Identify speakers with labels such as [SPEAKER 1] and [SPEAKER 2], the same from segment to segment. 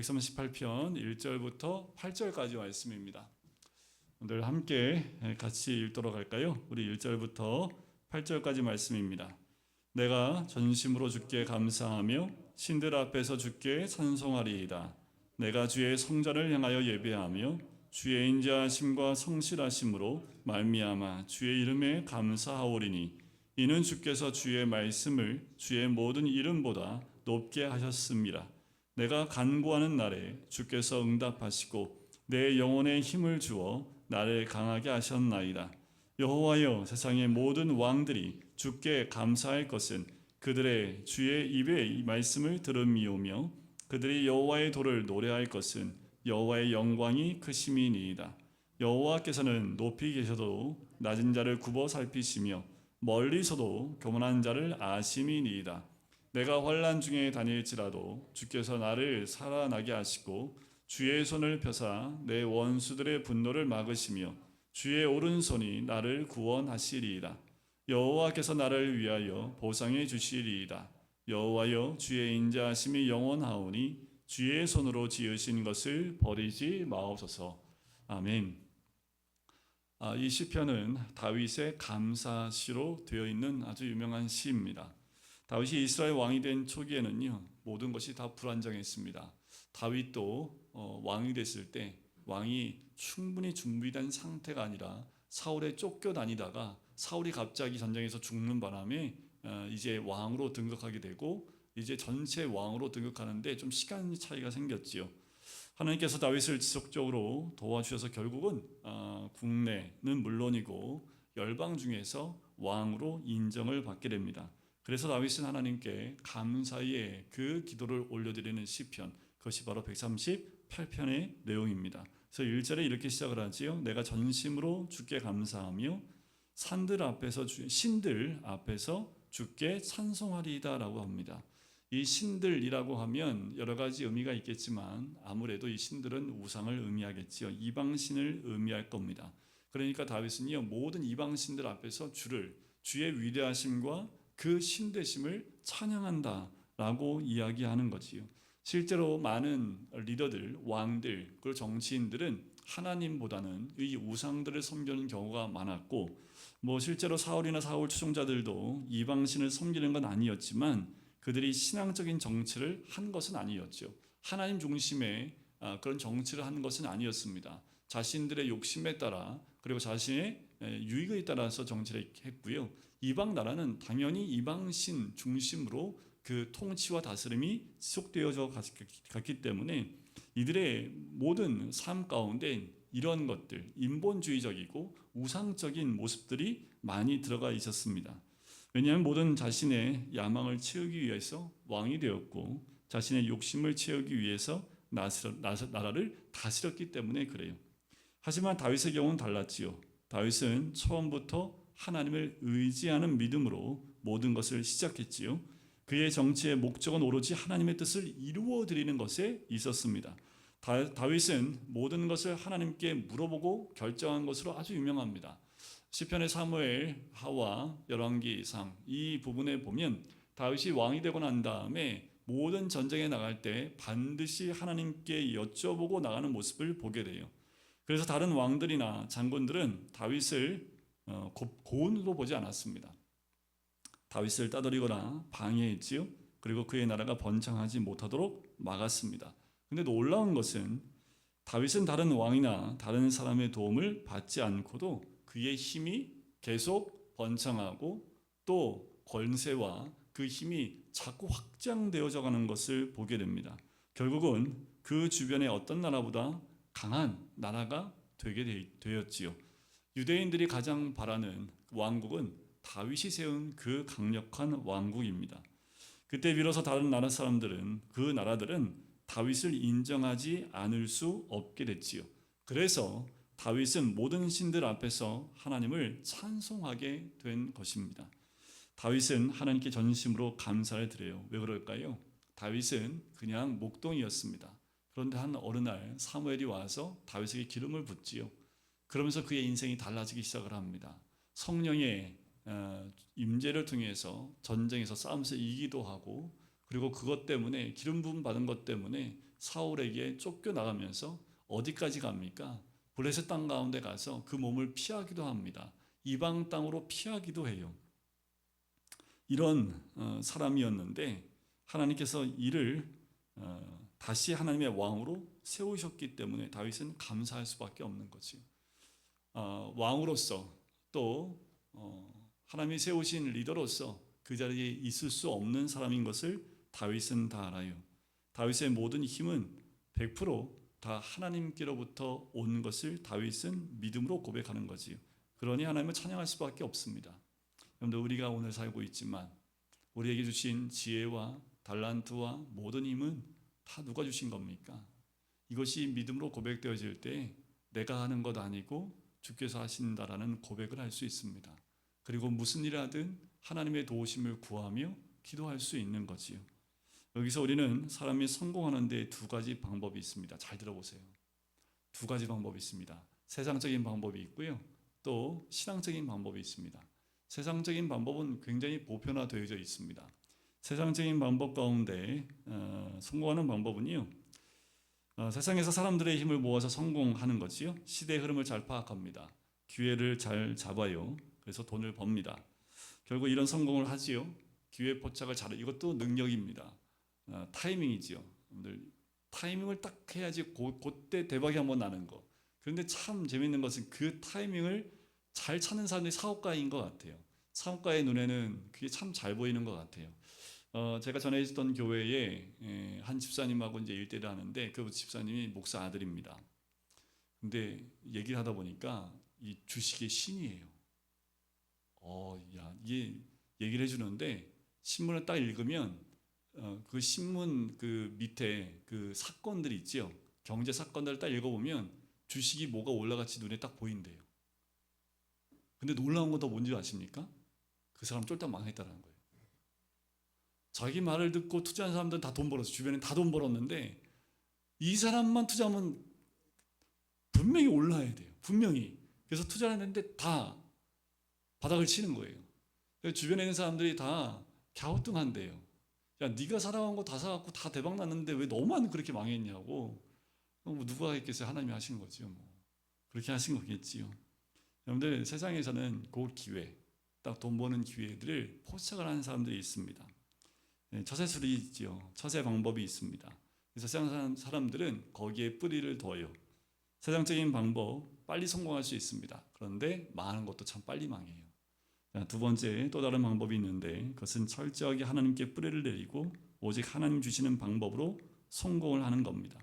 [SPEAKER 1] 138편 1절부터 8절까지 말씀입니다. 오늘 함께 같이 읽도록 할까요? 우리 1절부터 8절까지 말씀입니다. 내가 전심으로 주께 감사하며 신들 앞에서 주께 찬송하리이다. 내가 주의 성전을 향하여 예배하며 주의 인자하심과 성실하심으로 말미암아 주의 이름에 감사하오리니 이는 주께서 주의 말씀을 주의 모든 이름보다 높게 하셨습니다. 내가 간구하는 날에 주께서 응답하시고 내 영혼에 힘을 주어 나를 강하게 하셨나이다. 여호와여, 세상의 모든 왕들이 주께 감사할 것은 그들의 주의 입의 말씀을 들음이오며 그들이 여호와의 도를 노래할 것은 여호와의 영광이 크심이니이다. 여호와께서는 높이 계셔도 낮은 자를 굽어 살피시며 멀리서도 교만한 자를 아심이니이다. 내가 환난 중에 다닐지라도 주께서 나를 살아나게 하시고 주의 손을 펴사 내 원수들의 분노를 막으시며 주의 오른손이 나를 구원하시리이다. 여호와께서 나를 위하여 보상해 주시리이다. 여호와여, 주의 인자하심이 영원하오니 주의 손으로 지으신 것을 버리지 마옵소서. 아멘. 이 시편은 다윗의 감사시로 되어 있는 아주 유명한 시입니다. 다윗이 이스라엘 왕이 된 초기에는요, 모든 것이 다 불안정했습니다. 다윗도 왕이 됐을 때 왕이 충분히 준비된 상태가 아니라 사울에 쫓겨다니다가 사울이 갑자기 전쟁에서 죽는 바람에 이제 왕으로 등극하게 되고 이제 전체 왕으로 등극하는데 좀 시간 차이가 생겼지요. 하나님께서 다윗을 지속적으로 도와주셔서 결국은 국내는 물론이고 열방 중에서 왕으로 인정을 받게 됩니다. 그래서 다윗은 하나님께 감사의 그 기도를 올려드리는 시편, 그것이 바로 138편의 내용입니다. 그래서 1절에 이렇게 시작을 하지요. 내가 전심으로 주께 감사하며 신들 앞에서 주께 찬송하리이다 라고 합니다. 이 신들이라고 하면 여러 가지 의미가 있겠지만 아무래도 이 신들은 우상을 의미하겠지요. 이방신을 의미할 겁니다. 그러니까 다윗은요, 모든 이방신들 앞에서 주의 위대하심과 그 신되심을 찬양한다 라고 이야기하는 거지요. 실제로 많은 리더들, 왕들, 그리고 정치인들은 하나님보다는 이 우상들을 섬기는 경우가 많았고, 실제로 사울이나 사울 추종자들도 이방신을 섬기는 건 아니었지만 그들이 신앙적인 정치를 한 것은 아니었죠. 하나님 중심의 그런 정치를 한 것은 아니었습니다. 자신들의 욕심에 따라 그리고 자신의 유익에 따라서 정치를 했고요. 이방 나라는 당연히 이방신 중심으로 그 통치와 다스림이 지속되어져 갔기 때문에 이들의 모든 삶 가운데 이런 것들, 인본주의적이고 우상적인 모습들이 많이 들어가 있었습니다. 왜냐하면 모든 자신의 야망을 채우기 위해서 왕이 되었고 자신의 욕심을 채우기 위해서 나라를 다스렸기 때문에 그래요. 하지만 다윗의 경우는 달랐지요. 다윗은 처음부터 하나님을 의지하는 믿음으로 모든 것을 시작했지요. 그의 정치의 목적은 오로지 하나님의 뜻을 이루어 드리는 것에 있었습니다. 다윗은 모든 것을 하나님께 물어보고 결정한 것으로 아주 유명합니다. 시편의 사무엘, 하와, 열왕기상 이 부분에 보면 다윗이 왕이 되고 난 다음에 모든 전쟁에 나갈 때 반드시 하나님께 여쭤보고 나가는 모습을 보게 돼요. 그래서 다른 왕들이나 장군들은 다윗을 고운으로 보지 않았습니다. 다윗을 따돌리거나 방해했지요. 그리고 그의 나라가 번창하지 못하도록 막았습니다. 근데 놀라운 것은 다윗은 다른 왕이나 다른 사람의 도움을 받지 않고도 그의 힘이 계속 번창하고 또 권세와 그 힘이 자꾸 확장되어져 가는 것을 보게 됩니다. 결국은 그 주변의 어떤 나라보다 강한 나라가 되게 되었지요. 유대인들이 가장 바라는 왕국은 다윗이 세운 그 강력한 왕국입니다. 그때 비로소 다른 나라 사람들은 그 나라들은 다윗을 인정하지 않을 수 없게 됐지요. 그래서 다윗은 모든 신들 앞에서 하나님을 찬송하게 된 것입니다. 다윗은 하나님께 전심으로 감사를 드려요. 왜 그럴까요? 다윗은 그냥 목동이었습니다. 그런데 어느 날 사무엘이 와서 다윗에게 기름을 붓지요. 그러면서 그의 인생이 달라지기 시작을 합니다. 성령의 임재를 통해서 전쟁에서 싸움에서 이기도 하고 그리고 그것 때문에 기름 부음 받은 것 때문에 사울에게 쫓겨나가면서 어디까지 갑니까? 블레셋 땅 가운데 가서 그 몸을 피하기도 합니다. 이방 땅으로 피하기도 해요. 이런 사람이었는데 하나님께서 이를 다시 하나님의 왕으로 세우셨기 때문에 다윗은 감사할 수밖에 없는 거지요. 왕으로서 또 하나님이 세우신 리더로서 그 자리에 있을 수 없는 사람인 것을 다윗은 다 알아요. 다윗의 모든 힘은 100%다 하나님께로부터 온 것을 다윗은 믿음으로 고백하는 거지요. 그러니 하나님을 찬양할 수밖에 없습니다. 여러분들, 우리가 오늘 살고 있지만 우리에게 주신 지혜와 달란트와 모든 힘은 다 누가 주신 겁니까? 이것이 믿음으로 고백되어질 때 내가 하는 것 아니고 주께서 하신다라는 고백을 할 수 있습니다. 그리고 무슨 일 하든 하나님의 도우심을 구하며 기도할 수 있는 거지요. 여기서 우리는 사람이 성공하는 데 두 가지 방법이 있습니다. 잘 들어보세요. 두 가지 방법이 있습니다. 세상적인 방법이 있고요, 또 신앙적인 방법이 있습니다. 세상적인 방법은 굉장히 보편화되어져 있습니다. 세상적인 방법 가운데 성공하는 방법은요, 세상에서 사람들의 힘을 모아서 성공하는 것이요, 시대의 흐름을 잘 파악합니다. 기회를 잘 잡아요. 그래서 돈을 법니다. 결국 이런 성공을 하지요. 기회 포착을 잘, 이것도 능력입니다. 타이밍이지요. 타이밍을 딱 해야지 그때 대박이 한번 나는 거. 그런데 참 재밌는 것은 그 타이밍을 잘 찾는 사람들이 사업가인 것 같아요. 사업가의 눈에는 그게 참 잘 보이는 것 같아요. 제가 전에 있었던 교회에 한 집사님하고 이제 일대를 하는데 그 집사님이 목사 아들입니다. 근데 얘기를 하다 보니까 이 주식의 신이에요. 야, 이게 얘기를 해주는데 신문을 딱 읽으면 그 신문 그 밑에 그 사건들이 있죠. 경제 사건들을 딱 읽어보면 주식이 뭐가 올라갈지 눈에 딱 보인대요. 근데 놀라운 건 더 뭔지 아십니까? 그 사람 쫄딱 망했다는 거예요. 자기 말을 듣고 투자한 사람들은 다 돈 벌었어요. 주변에 다 돈 벌었는데 이 사람만 투자하면 분명히 올라야 돼요. 분명히. 그래서 투자를 했는데 다 바닥을 치는 거예요. 주변에 있는 사람들이 다 갸우뚱한대요. 야, 네가 살아간 거 다 사갖고 다 대박 났는데 왜 너만 그렇게 망했냐고. 뭐 누가 했겠어요? 하나님이 하신 거죠. 뭐 그렇게 하신 거겠지요. 여러분들, 세상에서는 그 기회, 딱 돈 버는 기회들을 포착을 하는 사람들이 있습니다. 처세술이 있죠. 처세 방법이 있습니다. 그래서 세상 사람들은 거기에 뿌리를 둬요. 세상적인 방법, 빨리 성공할 수 있습니다. 그런데 망하는 것도 참 빨리 망해요. 두 번째, 또 다른 방법이 있는데 그것은 철저하게 하나님께 뿌리를 내리고 오직 하나님 주시는 방법으로 성공을 하는 겁니다.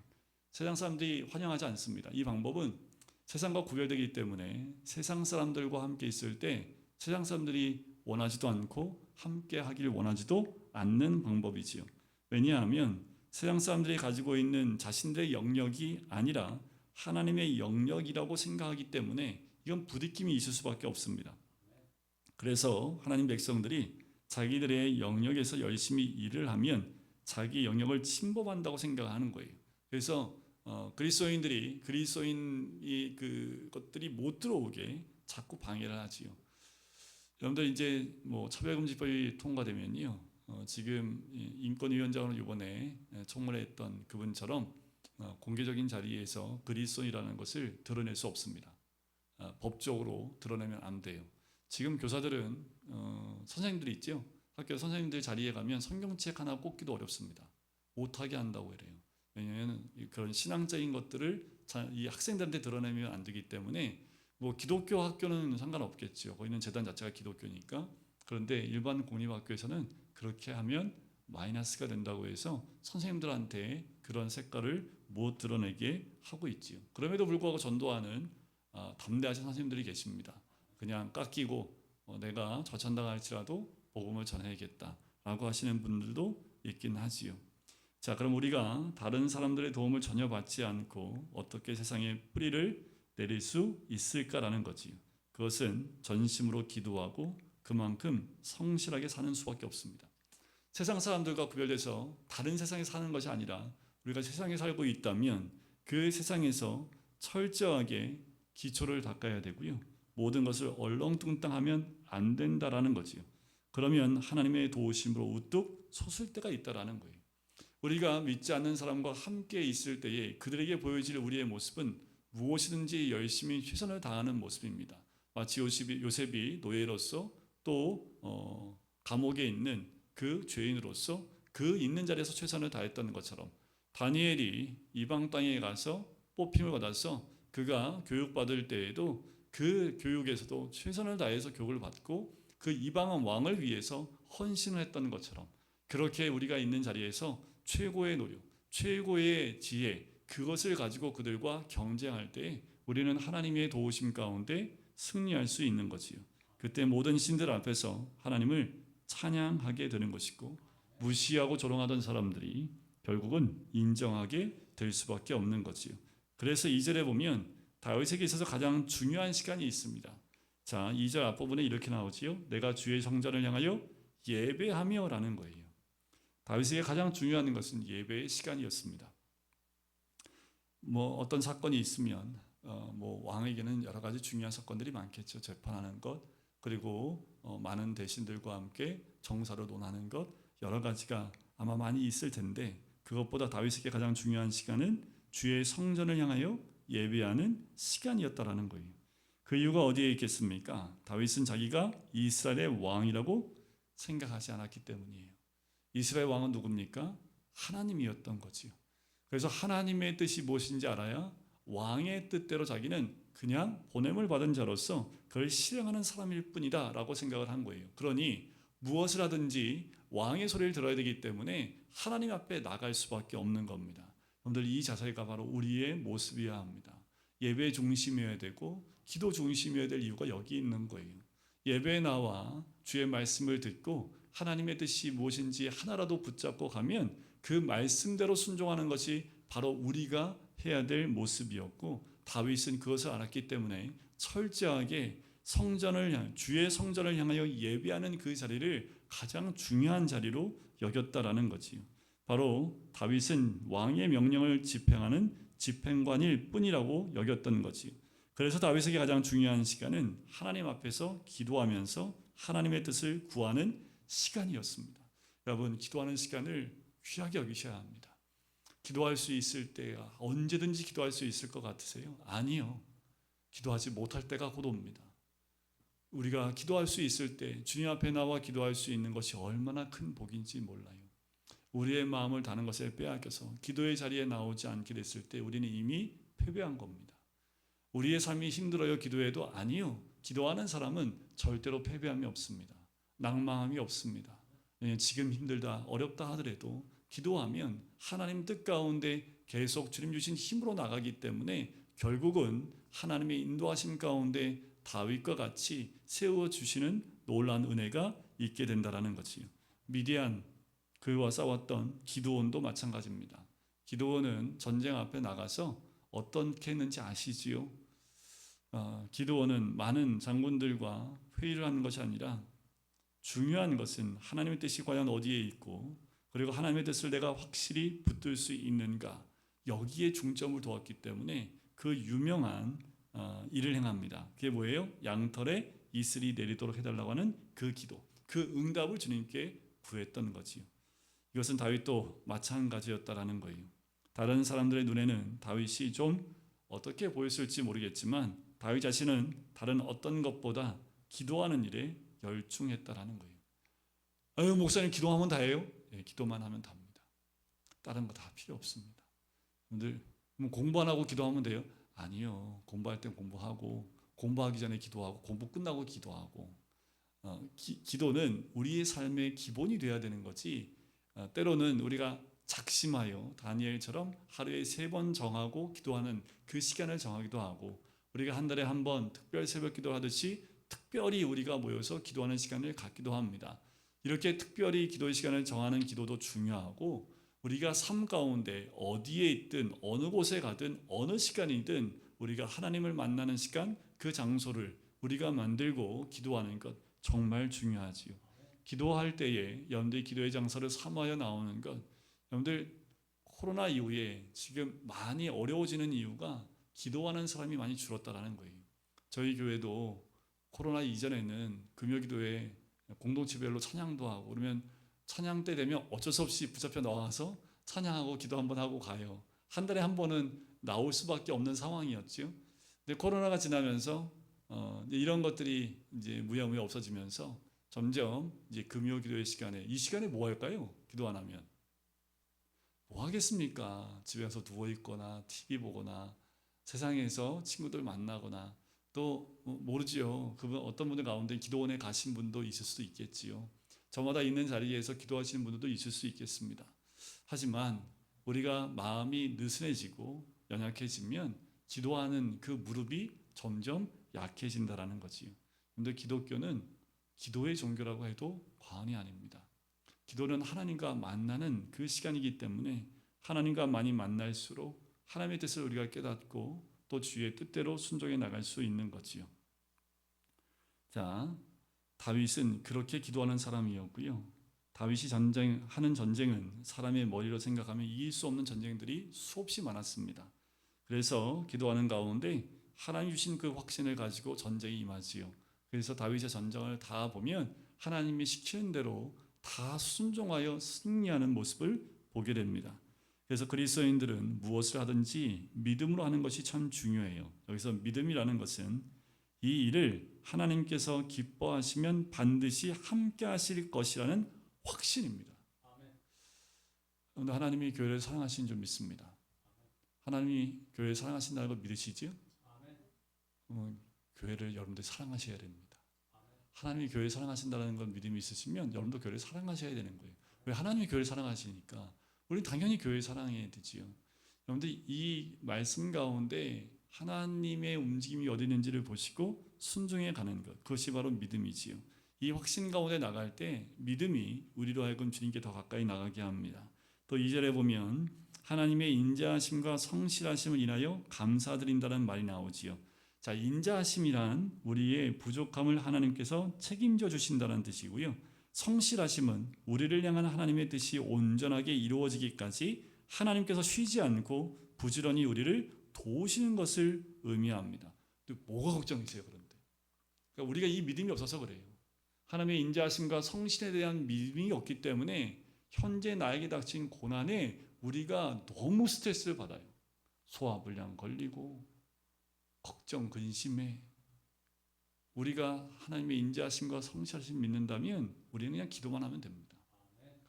[SPEAKER 1] 세상 사람들이 환영하지 않습니다. 이 방법은 세상과 구별되기 때문에 세상 사람들과 함께 있을 때 세상 사람들이 원하지도 않고 함께 하기를 원하지도 않는 방법이지요. 왜냐하면 세상 사람들이 가지고 있는 자신들의 영역이 아니라 하나님의 영역이라고 생각하기 때문에 이건 부딪힘이 있을 수밖에 없습니다. 그래서 하나님 백성들이 자기들의 영역에서 열심히 일을 하면 자기 영역을 침범한다고 생각하는 거예요. 그래서 그리스도인이 그것들이 못 들어오게 자꾸 방해를 하지요. 여러분들, 이제 뭐 차별금지법이 통과되면요, 지금 인권위원장으로 이번에 청문회했던 그분처럼 공개적인 자리에서 그리스도인이라는 것을 드러낼 수 없습니다. 법적으로 드러내면 안 돼요. 지금 교사들은 선생님들이 있죠. 학교 선생님들 자리에 가면 성경책 하나 꽂기도 어렵습니다. 못하게 한다고 그래요. 왜냐하면 그런 신앙적인 것들을 이 학생들한테 드러내면 안 되기 때문에, 뭐 기독교 학교는 상관없겠죠. 거기는 재단 자체가 기독교니까. 그런데 일반 공립학교에서는 그렇게 하면 마이너스가 된다고 해서 선생님들한테 그런 색깔을 못 드러내게 하고 있지요. 그럼에도 불구하고 전도하는 담대하신 선생님들이 계십니다. 그냥 깎이고 내가 저천당할지라도 복음을 전해야겠다라고 하시는 분들도 있긴 하지요. 자, 그럼 우리가 다른 사람들의 도움을 전혀 받지 않고 어떻게 세상에 뿌리를 내릴 수 있을까라는 거지요. 그것은 전심으로 기도하고 그만큼 성실하게 사는 수밖에 없습니다. 세상 사람들과 구별돼서 다른 세상에 사는 것이 아니라 우리가 세상에 살고 있다면 그 세상에서 철저하게 기초를 닦아야 되고요. 모든 것을 얼렁뚱땅하면 안 된다라는 거지요. 그러면 하나님의 도우심으로 우뚝 솟을 때가 있다라는 거예요. 우리가 믿지 않는 사람과 함께 있을 때에 그들에게 보여질 우리의 모습은 무엇이든지 열심히 최선을 다하는 모습입니다. 마치 요셉이 노예로서 또 감옥에 있는 그 죄인으로서 그 있는 자리에서 최선을 다했던 것처럼 다니엘이 이방 땅에 가서 뽑힘을 받아서 그가 교육받을 때에도 그 교육에서도 최선을 다해서 교육을 받고 그 이방 왕을 위해서 헌신을 했던 것처럼 그렇게 우리가 있는 자리에서 최고의 노력, 최고의 지혜 그것을 가지고 그들과 경쟁할 때 우리는 하나님의 도우심 가운데 승리할 수 있는 거지요. 그때 모든 신들 앞에서 하나님을 찬양하게 되는 것이고 무시하고 조롱하던 사람들이 결국은 인정하게 될 수밖에 없는 거지요. 그래서 2절에 보면 다윗에게 있어서 가장 중요한 시간이 있습니다. 자, 2절 앞부분에 이렇게 나오지요. 내가 주의 성전을 향하여 예배하며라는 거예요. 다윗에게 가장 중요한 것은 예배의 시간이었습니다. 어떤 사건이 있으면 왕에게는 여러 가지 중요한 사건들이 많겠죠. 재판하는 것, 그리고 많은 대신들과 함께 정사로 논하는 것, 여러 가지가 아마 많이 있을 텐데 그것보다 다윗에게 가장 중요한 시간은 주의 성전을 향하여 예배하는 시간이었다라는 거예요. 그 이유가 어디에 있겠습니까? 다윗은 자기가 이스라엘의 왕이라고 생각하지 않았기 때문이에요. 이스라엘 왕은 누굽니까? 하나님이었던 거지요. 그래서 하나님의 뜻이 무엇인지 알아야 왕의 뜻대로 자기는 그냥 보냄을 받은 자로서 그걸 실행하는 사람일 뿐이다 라고 생각을 한 거예요. 그러니 무엇을 하든지 왕의 소리를 들어야 되기 때문에 하나님 앞에 나갈 수밖에 없는 겁니다. 여러분들 이 자세가 바로 우리의 모습이어야 합니다. 예배 중심이어야 되고 기도 중심이어야 될 이유가 여기 있는 거예요. 예배에 나와 주의 말씀을 듣고 하나님의 뜻이 무엇인지 하나라도 붙잡고 가면 그 말씀대로 순종하는 것이 바로 우리가 해야 될 모습이었고 다윗은 그것을 알았기 때문에 철저하게 주의 성전을 향하여 예배하는 그 자리를 가장 중요한 자리로 여겼다라는 거지요. 바로 다윗은 왕의 명령을 집행하는 집행관일 뿐이라고 여겼던 거지요. 그래서 다윗에게 가장 중요한 시간은 하나님 앞에서 기도하면서 하나님의 뜻을 구하는 시간이었습니다. 여러분, 기도하는 시간을 귀하게 여기셔야 합니다. 기도할 수 있을 때가 언제든지 기도할 수 있을 것 같으세요? 아니요. 기도하지 못할 때가 곧 옵니다. 우리가 기도할 수 있을 때 주님 앞에 나와 기도할 수 있는 것이 얼마나 큰 복인지 몰라요. 우리의 마음을 다른 것에 빼앗겨서 기도의 자리에 나오지 않게 됐을 때 우리는 이미 패배한 겁니다. 우리의 삶이 힘들어요 기도해도? 아니요. 기도하는 사람은 절대로 패배함이 없습니다. 낭망함이 없습니다. 지금 힘들다 어렵다 하더라도 기도하면 하나님 뜻 가운데 계속 주님 주신 힘으로 나가기 때문에 결국은 하나님의 인도하심 가운데 다윗과 같이 세워주시는 놀라운 은혜가 있게 된다는 거지요. 미디안 그와 싸웠던 기드온도 마찬가지입니다. 기드온은 전쟁 앞에 나가서 어떻게 했는지 아시지요? 기드온은 많은 장군들과 회의를 하는 것이 아니라 중요한 것은 하나님의 뜻이 과연 어디에 있고 그리고 하나님의 뜻을 내가 확실히 붙들 수 있는가 여기에 중점을 두었기 때문에 그 유명한 일을 행합니다. 그게 뭐예요? 양털에 이슬이 내리도록 해달라고 하는 그 기도, 그 응답을 주님께 구했던 거지요. 이것은 다윗도 마찬가지였다라는 거예요. 다른 사람들의 눈에는 다윗이 좀 어떻게 보였을지 모르겠지만 다윗 자신은 다른 어떤 것보다 기도하는 일에 열중했다라는 거예요. 아유, 목사님 기도하면 다예요? 네, 기도만 하면 답니다. 다른 거 다 필요 없습니다. 여러분들 공부 안 하고 기도하면 돼요? 아니요. 공부할 땐 공부하고 공부하기 전에 기도하고 공부 끝나고 기도하고 기도는 우리의 삶의 기본이 돼야 되는 거지. 때로는 우리가 작심하여 다니엘처럼 하루에 3번 정하고 기도하는 그 시간을 정하기도 하고 우리가 한 달에 한 번 특별 새벽 기도하듯이 특별히 우리가 모여서 기도하는 시간을 갖기도 합니다. 이렇게 특별히 기도의 시간을 정하는 기도도 중요하고 우리가 삶 가운데 어디에 있든 어느 곳에 가든 어느 시간이든 우리가 하나님을 만나는 시간 그 장소를 우리가 만들고 기도하는 것 정말 중요하지요. 기도할 때에 여러분들이 기도의 장소를 삼아야 나오는 것 여러분들 코로나 이후에 지금 많이 어려워지는 이유가 기도하는 사람이 많이 줄었다라는 거예요. 저희 교회도 코로나 이전에는 금요기도에 공동체별로 찬양도 하고 그러면 찬양 때 되면 어쩔 수 없이 붙잡혀 나와서 찬양하고 기도 한번 하고 가요. 한 달에 한 번은 나올 수밖에 없는 상황이었죠. 근데 코로나가 지나면서 이제 이런 것들이 이제 무야무야 없어지면서 점점 이제 금요 기도의 시간에 이 시간에 뭐 할까요? 기도 안 하면 뭐 하겠습니까? 집에서 누워 있거나 TV 보거나 세상에서 친구들 만나거나 또 모르지요. 그분 어떤 분들 가운데 기도원에 가신 분도 있을 수도 있겠지요. 저마다 있는 자리에서 기도하시는 분들도 있을 수 있겠습니다. 하지만 우리가 마음이 느슨해지고 연약해지면 기도하는 그 무릎이 점점 약해진다라는 거지요. 근데 기독교는 기도의 종교라고 해도 과언이 아닙니다. 기도는 하나님과 만나는 그 시간이기 때문에 하나님과 많이 만날수록 하나님의 뜻을 우리가 깨닫고 또 주의 뜻대로 순종해 나갈 수 있는 거지요. 자, 다윗은 그렇게 기도하는 사람이었고요. 다윗이 하는 전쟁은 사람의 머리로 생각하면 이길 수 없는 전쟁들이 수없이 많았습니다. 그래서 기도하는 가운데 하나님 주신 그 확신을 가지고 전쟁에 임하지요. 그래서 다윗의 전쟁을 다 보면 하나님이 시키는 대로 다 순종하여 승리하는 모습을 보게 됩니다. 그래서 그리스도인들은 무엇을 하든지 믿음으로 하는 것이 참 중요해요. 여기서 믿음이라는 것은 이 일을 하나님께서 기뻐하시면 반드시 함께 하실 것이라는 확신입니다. 그런데 하나님이 교회를 사랑하시는 줄 믿습니다. 하나님이 교회를 사랑하신다는 걸 믿으시지요? 교회를 여러분들이 사랑하셔야 됩니다. 하나님이 교회를 사랑하신다는 걸 믿음이 있으시면 여러분도 교회를 사랑하셔야 되는 거예요. 왜? 하나님이 교회를 사랑하시니까 우리는 당연히 교회를 사랑해야 되지요. 여러분들 이 말씀 가운데 하나님의 움직임이 어디 있는지를 보시고 순종해 가는 것, 그것이 바로 믿음이지요. 이 확신 가운데 나갈 때 믿음이 우리로 하여금 주님께 더 가까이 나가게 합니다. 또 2절에 보면 하나님의 인자하심과 성실하심을 인하여 감사드린다는 말이 나오지요. 자, 인자하심이란 우리의 부족함을 하나님께서 책임져 주신다는 뜻이고요. 성실하심은 우리를 향한 하나님의 뜻이 온전하게 이루어지기까지 하나님께서 쉬지 않고 부지런히 우리를 도우시는 것을 의미합니다. 뭐가 걱정이세요, 그런데? 그러니까 우리가 이 믿음이 없어서 그래요. 하나님의 인자하심과 성실에 대한 믿음이 없기 때문에 현재 나에게 닥친 고난에 우리가 너무 스트레스를 받아요. 소화불량 걸리고 걱정, 근심에 우리가 하나님의 인자하심과 성실하심 믿는다면 우리는 그냥 기도만 하면 됩니다.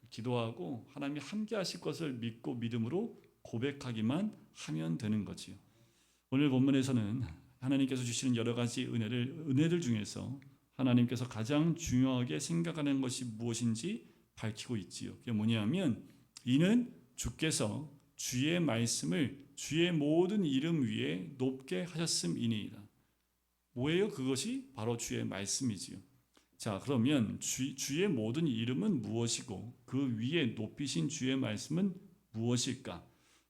[SPEAKER 1] 기도하고 하나님이 함께 하실 것을 믿고 믿음으로 고백하기만 하면 되는 거지요. 오늘 본문에서는 하나님께서 주시는 여러 가지 은혜들 중에서 하나님께서 가장 중요하게 생각하는 것이 무엇인지 밝히고 있지요. 그게 뭐냐면 이는 주께서 주의 말씀을 주의 모든 이름 위에 높게 하셨음이니이다. 뭐예요? 그것이 바로 주의 말씀이지요. 자, 그러면 주의 모든 이름은 무엇이고 그 위에 높이신 주의 말씀은 무엇일까?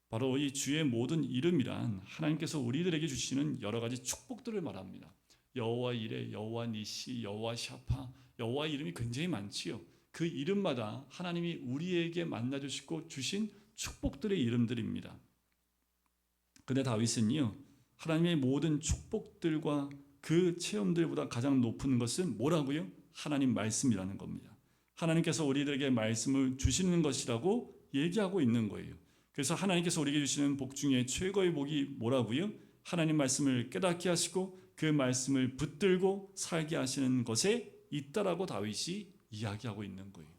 [SPEAKER 1] 바로 이 주의 모든 이름이란 하나님께서 우리들에게 주시는 여러 가지 축복들을 말합니다. 여호와 이레, 여호와 니시, 여호와 샤파, 여호와 이름이 굉장히 많지요. 그 이름마다 하나님이 우리에게 만나주시고 주신 축복들의 이름들입니다. 근데 다윗은요, 하나님의 모든 축복들과 그 체험들보다 가장 높은 것은 뭐라고요? 하나님 말씀이라는 겁니다. 하나님께서 우리들에게 말씀을 주시는 것이라고 얘기하고 있는 거예요. 그래서 하나님께서 우리에게 주시는 복 중에 최고의 복이 뭐라고요? 하나님 말씀을 깨닫게 하시고 그 말씀을 붙들고 살게 하시는 것에 있다라고 다윗이 이야기하고 있는 거예요.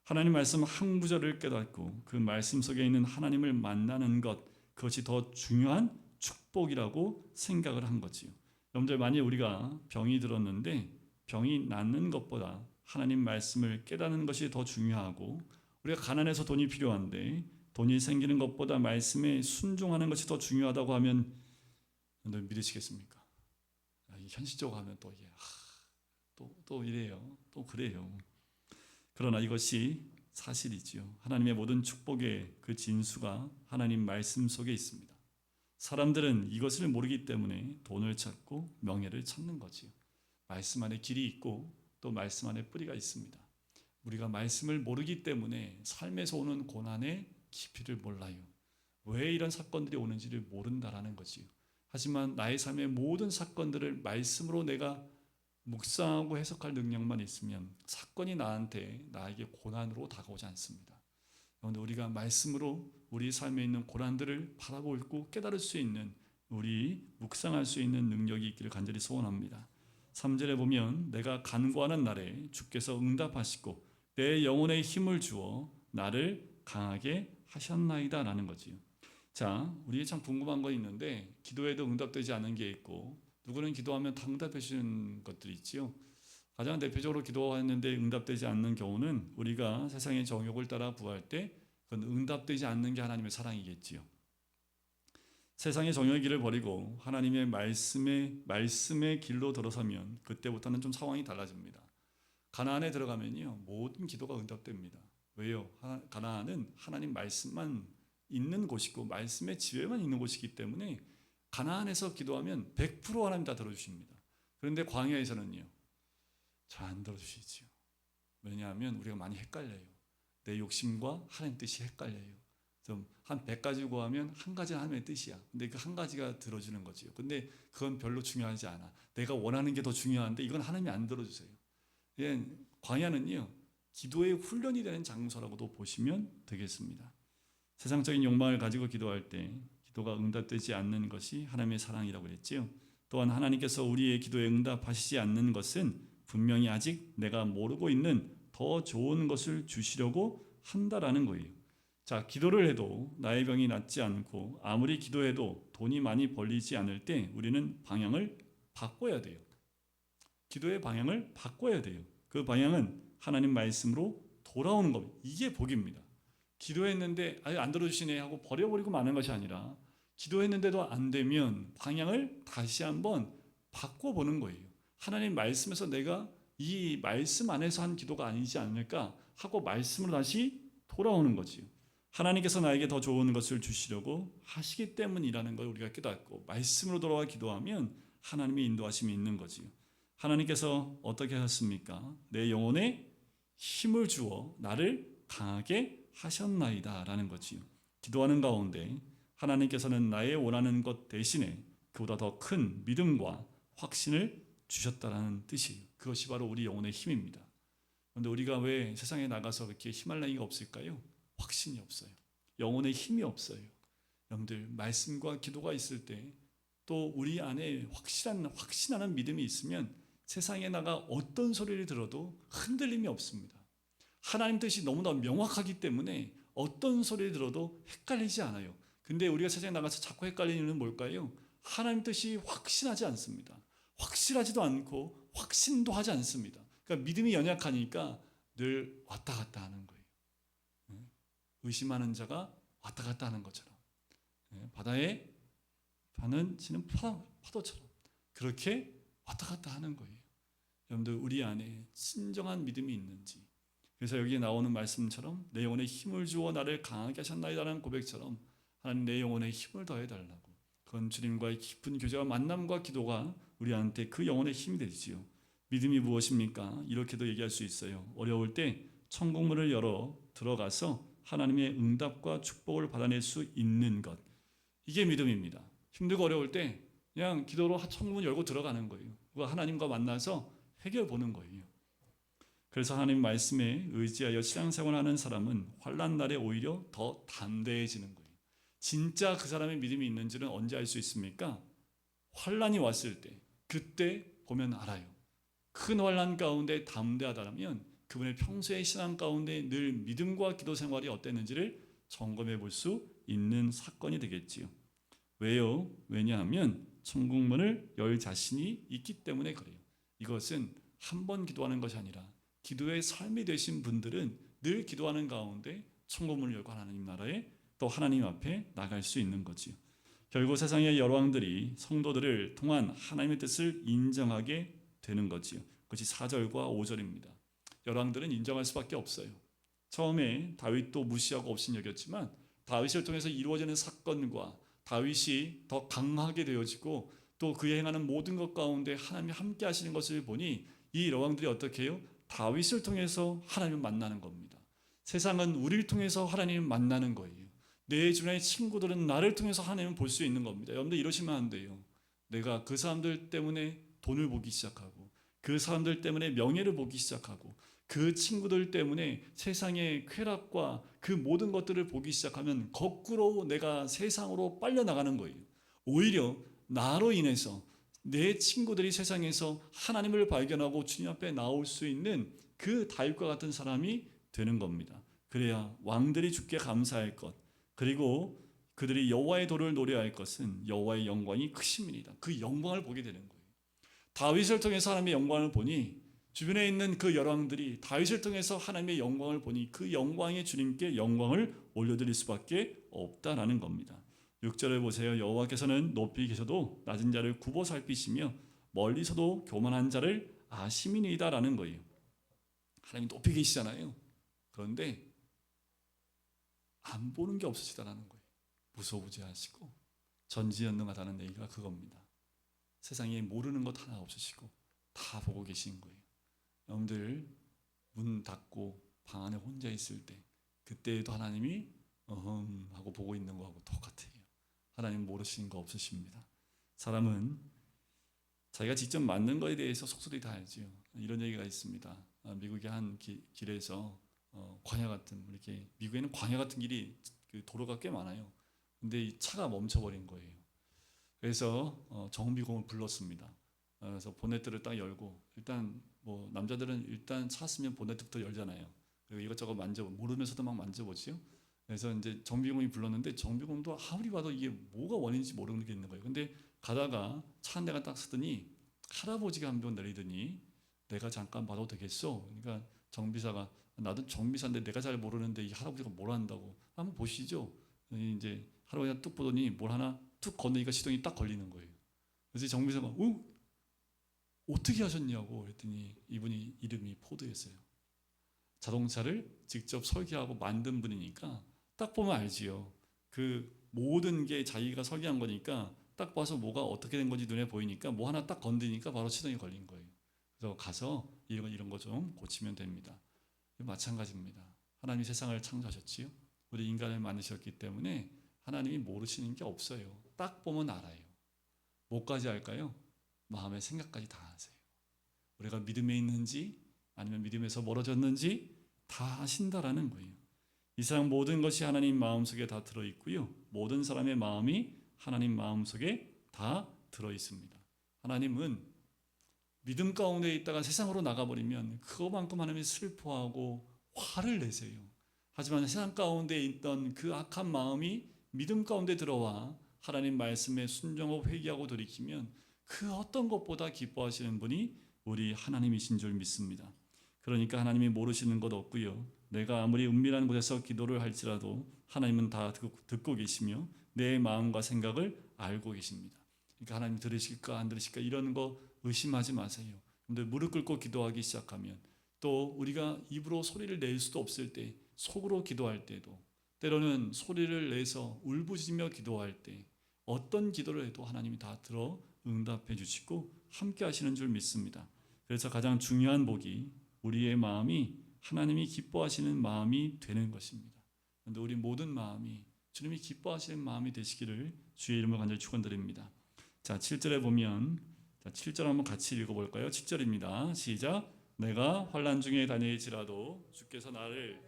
[SPEAKER 1] 하나님 말씀 한 구절을 깨닫고 그 말씀 속에 있는 하나님을 만나는 것, 그것이 더 중요한 축복이라고 생각을 한 거지요. 여러분들, 만약 우리가 병이 들었는데 병이 낫는 것보다 하나님 말씀을 깨닫는 것이 더 중요하고, 우리가 가난해서 돈이 필요한데 돈이 생기는 것보다 말씀에 순종하는 것이 더 중요하다고 하면 여러분들 믿으시겠습니까? 현실적으로 하면 또 이게 또 이래요. 또 그래요. 그러나 이것이 사실이지요. 하나님의 모든 축복의 그 진수가 하나님 말씀 속에 있습니다. 사람들은 이것을 모르기 때문에 돈을 찾고 명예를 찾는 거지요. 말씀 안에 길이 있고 또 말씀 안에 뿌리가 있습니다. 우리가 말씀을 모르기 때문에 삶에서 오는 고난의 깊이를 몰라요. 왜 이런 사건들이 오는지를 모른다라는 거지요. 하지만 나의 삶의 모든 사건들을 말씀으로 내가 묵상하고 해석할 능력만 있으면 사건이 나에게 고난으로 다가오지 않습니다. 그런데 우리가 말씀으로 우리 삶에 있는 고난들을 바라보고 있고 깨달을 수 있는, 우리 묵상할 수 있는 능력이 있기를 간절히 소원합니다. 3절에 보면 내가 간구하는 날에 주께서 응답하시고 내 영혼에 힘을 주어 나를 강하게 하셨나이다 라는 거지요. 자, 우리 참 궁금한 거 있는데, 기도에도 응답되지 않는 게 있고 누구는 기도하면 다 응답해 주는 것들이 있지요. 가장 대표적으로 기도했는데 응답되지 않는 경우는 우리가 세상의 정욕을 따라 구할 때 그건 응답되지 않는 게 하나님의 사랑이겠지요. 세상의 정욕의 길을 버리고 하나님의 말씀의 길로 들어서면 그때부터는 좀 상황이 달라집니다. 가나안에 들어가면요, 모든 기도가 응답됩니다. 왜요? 가나안은 하나님 말씀만 있는 곳이고 말씀의 지혜만 있는 곳이기 때문에 가나안에서 기도하면 100% 하나님 다 들어주십니다. 그런데 광야에서는요, 잘 안 들어주시지요. 왜냐하면 우리가 많이 헷갈려요. 내 욕심과 하나님 뜻이 헷갈려요. 좀 한 100가지 구하면 한 가지는 하나님의 뜻이야. 근데 그 한 가지가 들어주는 거지요. 근데 그건 별로 중요하지 않아. 내가 원하는 게 더 중요한데 이건 하나님이 안 들어주세요. 광야는요, 기도의 훈련이 되는 장소라고도 보시면 되겠습니다. 세상적인 욕망을 가지고 기도할 때 기도가 응답되지 않는 것이 하나님의 사랑이라고 했지요. 또한 하나님께서 우리의 기도에 응답하시지 않는 것은 분명히 아직 내가 모르고 있는 더 좋은 것을 주시려고 한다라는 거예요. 자, 기도를 해도 나의 병이 낫지 않고 아무리 기도해도 돈이 많이 벌리지 않을 때 우리는 방향을 바꿔야 돼요. 기도의 방향을 바꿔야 돼요. 그 방향은 하나님 말씀으로 돌아오는 겁니다. 이게 복입니다. 기도했는데 안 들어주시네 하고 버려버리고 마는 것이 아니라, 기도했는데도 안 되면 방향을 다시 한번 바꿔보는 거예요. 하나님 말씀에서 내가 이 말씀 안에서 한 기도가 아니지 않을까 하고 말씀으로 다시 돌아오는 거지요. 하나님께서 나에게 더 좋은 것을 주시려고 하시기 때문이라는 걸 우리가 깨닫고 말씀으로 돌아와 기도하면 하나님의 인도하심이 있는 거지요. 하나님께서 어떻게 하셨습니까? 내 영혼에 힘을 주어 나를 강하게 하셨나이다 라는 거지요. 기도하는 가운데 하나님께서는 나의 원하는 것 대신에 그보다 더 큰 믿음과 확신을 주셨다라는 뜻이에요. 그것이 바로 우리 영혼의 힘입니다. 그런데 우리가 왜 세상에 나가서 그렇게 힘할 나위가 없을까요? 확신이 없어요. 영혼의 힘이 없어요. 여러분들, 말씀과 기도가 있을 때 또 우리 안에 확신하는 믿음이 있으면 세상에 나가 어떤 소리를 들어도 흔들림이 없습니다. 하나님 뜻이 너무나 명확하기 때문에 어떤 소리를 들어도 헷갈리지 않아요. 근데 우리가 세상에 나가서 자꾸 헷갈리는 이유는 뭘까요? 하나님 뜻이 확신하지 않습니다. 확실하지도 않고 확신도 하지 않습니다. 그러니까 믿음이 연약하니까 늘 왔다 갔다 하는 거예요. 의심하는 자가 왔다 갔다 하는 것처럼, 바다에 반은 치는 파도처럼 그렇게 왔다 갔다 하는 거예요. 여러분들, 우리 안에 진정한 믿음이 있는지, 그래서 여기에 나오는 말씀처럼 내 영혼에 힘을 주어 나를 강하게 하셨나이다라는 고백처럼 하나님 내 영혼에 힘을 더해달라고, 그건 주님과의 깊은 교제와 만남과 기도가 우리한테 그 영혼의 힘이 되지요. 믿음이 무엇입니까? 이렇게도 얘기할 수 있어요. 어려울 때 천국문을 열어 들어가서 하나님의 응답과 축복을 받아낼 수 있는 것, 이게 믿음입니다. 힘들고 어려울 때 그냥 기도로 천국문 열고 들어가는 거예요. 하나님과 만나서 해결 보는 거예요. 그래서 하나님 말씀에 의지하여 신앙생활하는 사람은 환난 날에 오히려 더 담대해지는 거예요. 진짜 그 사람의 믿음이 있는지는 언제 알 수 있습니까? 환난이 왔을 때, 그때 보면 알아요. 큰 환난 가운데 담대하다면 그분의 평소의 신앙 가운데 늘 믿음과 기도 생활이 어땠는지를 점검해 볼 수 있는 사건이 되겠지요. 왜요? 왜냐하면 천국문을 열 자신이 있기 때문에 그래요. 이것은 한 번 기도하는 것이 아니라 기도의 삶이 되신 분들은 늘 기도하는 가운데 천국문을 열고 하나님 나라에 또 하나님 앞에 나갈 수 있는 거지요. 결국 세상의 열왕들이 성도들을 통한 하나님의 뜻을 인정하게 되는 거지요. 그것이 4절과 5절입니다. 열왕들은 인정할 수밖에 없어요. 처음에 다윗도 무시하고 없인 여겼지만 다윗을 통해서 이루어지는 사건과 다윗이 더 강하게 되어지고 또 그의 행하는 모든 것 가운데 하나님이 함께 하시는 것을 보니 이 여왕들이 어떻게 해요? 다윗을 통해서 하나님을 만나는 겁니다. 세상은 우리를 통해서 하나님을 만나는 거예요. 내 주변의 친구들은 나를 통해서 하나님을 볼 수 있는 겁니다. 여러분들, 이러시면 안 돼요. 내가 그 사람들 때문에 돈을 보기 시작하고 그 사람들 때문에 명예를 보기 시작하고 그 친구들 때문에 세상의 쾌락과 그 모든 것들을 보기 시작하면 거꾸로 내가 세상으로 빨려 나가는 거예요. 오히려 나로 인해서 내 친구들이 세상에서 하나님을 발견하고 주님 앞에 나올 수 있는 그 다윗과 같은 사람이 되는 겁니다. 그래야 왕들이 주께 감사할 것, 그리고 그들이 여호와의 도를 노래할 것은 여호와의 영광이 크심이니이다. 그 영광을 보게 되는 거예요. 다윗을 통해서 하나님의 영광을 보니 주변에 있는 그 열왕들이 다윗을 통해서 하나님의 영광을 보니 그 영광의 주님께 영광을 올려드릴 수밖에 없다라는 겁니다. 6절을 보세요. 여호와께서는 높이 계셔도 낮은 자를 굽어 살피시며 멀리서도 교만한 자를 아심이니이다라는 거예요. 하나님이 높이 계시잖아요. 그런데 안 보는 게 없으시다라는 거예요. 무소부지하시고 전지전능하다는 얘기가 그겁니다. 세상에 모르는 것 하나 없으시고 다 보고 계신 거예요. 여러분들 문 닫고 방 안에 혼자 있을 때 그때에도 하나님이 하고 보고 있는 거하고 똑같아요. 하나님 모르시는 거 없으십니다. 사람은 자기가 직접 만든 거에 대해서 속속들이 다 알지요. 이런 얘기가 있습니다. 미국의 한 길에서 광야 같은, 이렇게 미국에는 광야 같은 길이 그 도로가 꽤 많아요. 근데 이 차가 멈춰버린 거예요. 그래서 정비공을 불렀습니다. 그래서 보네트를 딱 열고, 일단 뭐 남자들은 일단 차 쓰면 보네트부터 열잖아요. 그리고 이것저것 모르면서도 막 만져보지요. 그래서 이제 정비공이 불렀는데 정비공도 아무리 봐도 이게 뭐가 원인인지 모르는 게 있는 거예요. 근데 가다가 차 한 대가 딱 쓰더니 할아버지가 한 명 내리더니 내가 잠깐 봐도 되겠어? 그러니까 정비사가 나도 정비사인데 내가 잘 모르는데 이 할아버지가 뭘 한다고 한번 보시죠. 이제 할아버지가 뚝 보더니 뭘 하나 뚝 건너니까 시동이 딱 걸리는 거예요. 그래서 정비사가 어떻게 하셨냐고 했더니 이분이 이름이 포드였어요. 자동차를 직접 설계하고 만든 분이니까 딱 보면 알지요. 그 모든 게 자기가 설계한 거니까 딱 봐서 뭐가 어떻게 된 건지 눈에 보이니까 뭐 하나 딱 건드니까 바로 시동이 걸린 거예요. 그래서 가서 이런 거 좀 고치면 됩니다. 마찬가지입니다. 하나님이 세상을 창조하셨지요. 우리 인간을 만드셨기 때문에 하나님이 모르시는 게 없어요. 딱 보면 알아요. 뭐까지 알까요? 마음의 생각까지 다 아세요. 우리가 믿음에 있는지 아니면 믿음에서 멀어졌는지 다 아신다라는 거예요. 이 세상 모든 것이 하나님 마음속에 다 들어있고요. 모든 사람의 마음이 하나님 마음속에 다 들어있습니다. 하나님은 믿음 가운데 있다가 세상으로 나가버리면 그것만큼 하나님이 슬퍼하고 화를 내세요. 하지만 세상 가운데 있던 그 악한 마음이 믿음 가운데 들어와 하나님 말씀에 순종하고 회개하고 돌이키면 그 어떤 것보다 기뻐하시는 분이 우리 하나님이신 줄 믿습니다. 그러니까 하나님이 모르시는 것 없고요. 내가 아무리 은밀한 곳에서 기도를 할지라도 하나님은 다 듣고 계시며 내 마음과 생각을 알고 계십니다. 그러니까 하나님 들으실까 안 들으실까 이런 거 의심하지 마세요. 근데 무릎 꿇고 기도하기 시작하면 또 우리가 입으로 소리를 낼 수도 없을 때 속으로 기도할 때도 때로는 소리를 내서 울부짖으며 기도할 때 어떤 기도를 해도 하나님이 다 들어 응답해 주시고 함께 하시는 줄 믿습니다. 그래서 가장 중요한 복이 우리의 마음이 하나님이 기뻐하시는 마음이 되는 것입니다. 그런데 우리 모든 마음이 주님이 기뻐하시는 마음이 되시기를 주의 이름으로 간절히 축원드립니다. 자, 7절에 보면 7절 한번 같이 읽어볼까요? 7절입니다. 시작. 내가 환난 중에 다닐지라도 주께서 나를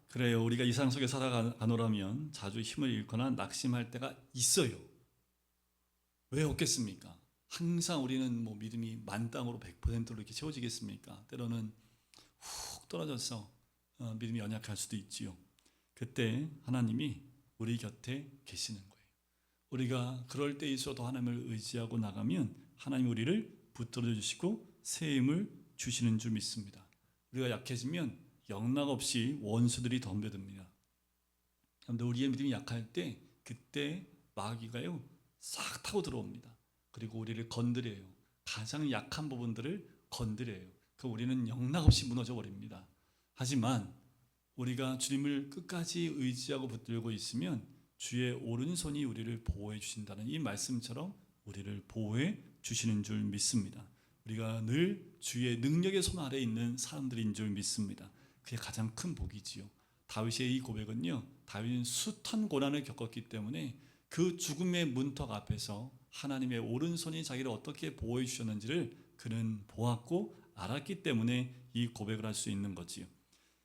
[SPEAKER 1] 그래요. 우리가 이 세상 속에 살아가노라면 자주 힘을 잃거나 낙심할 때가 있어요. 왜 없겠습니까? 항상 우리는 뭐 믿음이 만땅으로 100%로 이렇게 채워지겠습니까? 때로는 훅 떨어져서 믿음이 연약할 수도 있지요. 그때 하나님이 우리 곁에 계시는 거예요. 우리가 그럴 때일수록 하나님을 의지하고 나가면 하나님 우리를 붙들어 주시고 새 힘을 주시는 줄 믿습니다. 우리가 약해지면 영락없이 원수들이 덤벼듭니다. 그런데 우리의 믿음이 약할 때 그때 마귀가요 싹 타고 들어옵니다. 그리고 우리를 건드려요. 가장 약한 부분들을 건드려요. 그 우리는 영락없이 무너져 버립니다. 하지만 우리가 주님을 끝까지 의지하고 붙들고 있으면 주의 오른손이 우리를 보호해 주신다는 이 말씀처럼 우리를 보호해 주시는 줄 믿습니다. 우리가 늘 주의 능력의 손 아래에 있는 사람들인 줄 믿습니다. 그게 가장 큰 복이지요. 다윗의 이 고백은요, 다윗은 숱한 고난을 겪었기 때문에 그 죽음의 문턱 앞에서 하나님의 오른손이 자기를 어떻게 보호해 주셨는지를 그는 보았고 알았기 때문에 이 고백을 할 수 있는 거지요.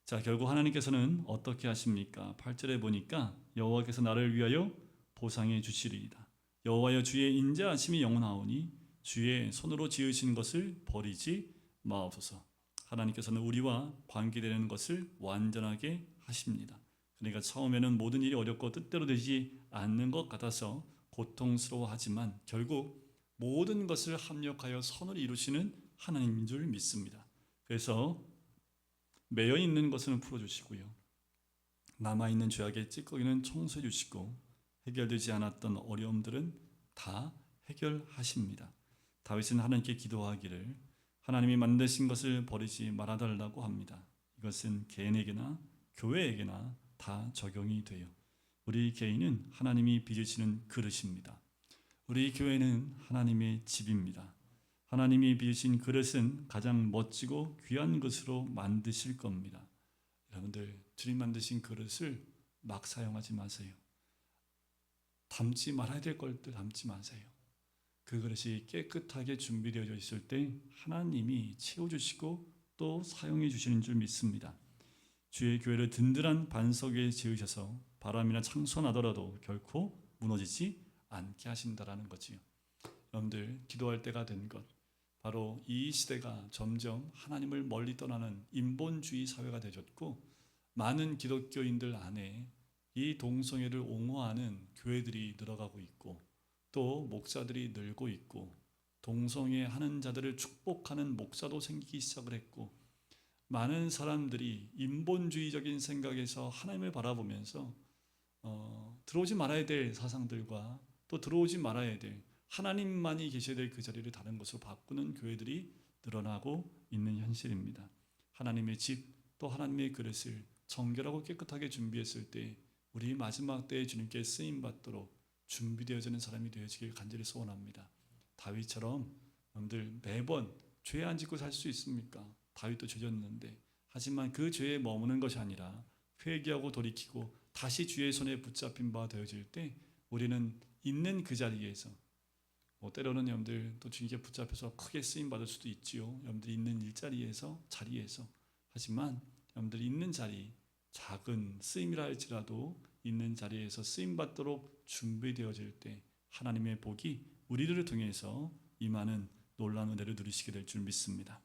[SPEAKER 1] 자, 결국 하나님께서는 어떻게 하십니까? 8절에 보니까 여호와께서 나를 위하여 보상해 주시리이다. 여호와여 주의 인자하심이 영원하오니 주의 손으로 지으신 것을 버리지 마옵소서. 하나님께서는 우리와 관계되는 것을 완전하게 하십니다. 그러니까 처음에는 모든 일이 어렵고 뜻대로 되지 않는 것 같아서 고통스러워하지만 결국 모든 것을 합력하여 선을 이루시는 하나님인 줄 믿습니다. 그래서 매여 있는 것은 풀어주시고요, 남아있는 죄악의 찌꺼기는 청소해 주시고 해결되지 않았던 어려움들은 다 해결하십니다. 다윗은 하나님께 기도하기를 하나님이 만드신 것을 버리지 말아달라고 합니다. 이것은 개인에게나 교회에게나 다 적용이 돼요. 우리 개인은 하나님이 빚으시는 그릇입니다. 우리 교회는 하나님의 집입니다. 하나님이 빚으신 그릇은 가장 멋지고 귀한 것으로 만드실 겁니다. 여러분들, 주님 만드신 그릇을 막 사용하지 마세요. 담지 말아야 될 것들 담지 마세요. 그 그릇이 깨끗하게 준비되어져 있을 때 하나님이 채워주시고 또 사용해 주시는 줄 믿습니다. 주의 교회를 든든한 반석 위에 지으셔서 바람이나 창수가 나더라도 결코 무너지지 않게 하신다라는 거지요. 여러분들, 기도할 때가 된 것, 바로 이 시대가 점점 하나님을 멀리 떠나는 인본주의 사회가 되었고, 많은 기독교인들 안에 이 동성애를 옹호하는 교회들이 늘어가고 있고, 또 목사들이 늘고 있고, 동성애 하는 자들을 축복하는 목사도 생기기 시작을 했고, 많은 사람들이 인본주의적인 생각에서 하나님을 바라보면서 들어오지 말아야 될 사상들과 또 들어오지 말아야 될 하나님만이 계셔야 될 그 자리를 다른 것으로 바꾸는 교회들이 늘어나고 있는 현실입니다. 하나님의 집, 또 하나님의 그릇을 정결하고 깨끗하게 준비했을 때 우리 마지막 때에 주님께 쓰임받도록 준비되어지는 사람이 되어지길 간절히 소원합니다. 다윗처럼 여러분들 매번 죄 안 짓고 살 수 있습니까? 다윗도 죄졌는데, 하지만 그 죄에 머무는 것이 아니라 회개하고 돌이키고 다시 주의 손에 붙잡힌 바 되어질 때 우리는 있는 그 자리에서, 때로는 여러분들 또 주님께 붙잡혀서 크게 쓰임 받을 수도 있지요. 여러분들 있는 일자리에서, 자리에서. 하지만 여러분들 있는 자리, 작은 쓰임이라 할지라도 있는 자리에서 쓰임 받도록 준비되어질 때 하나님의 복이 우리들을 통해서 임하는 놀라운 은혜를 누리시게 될 줄 믿습니다.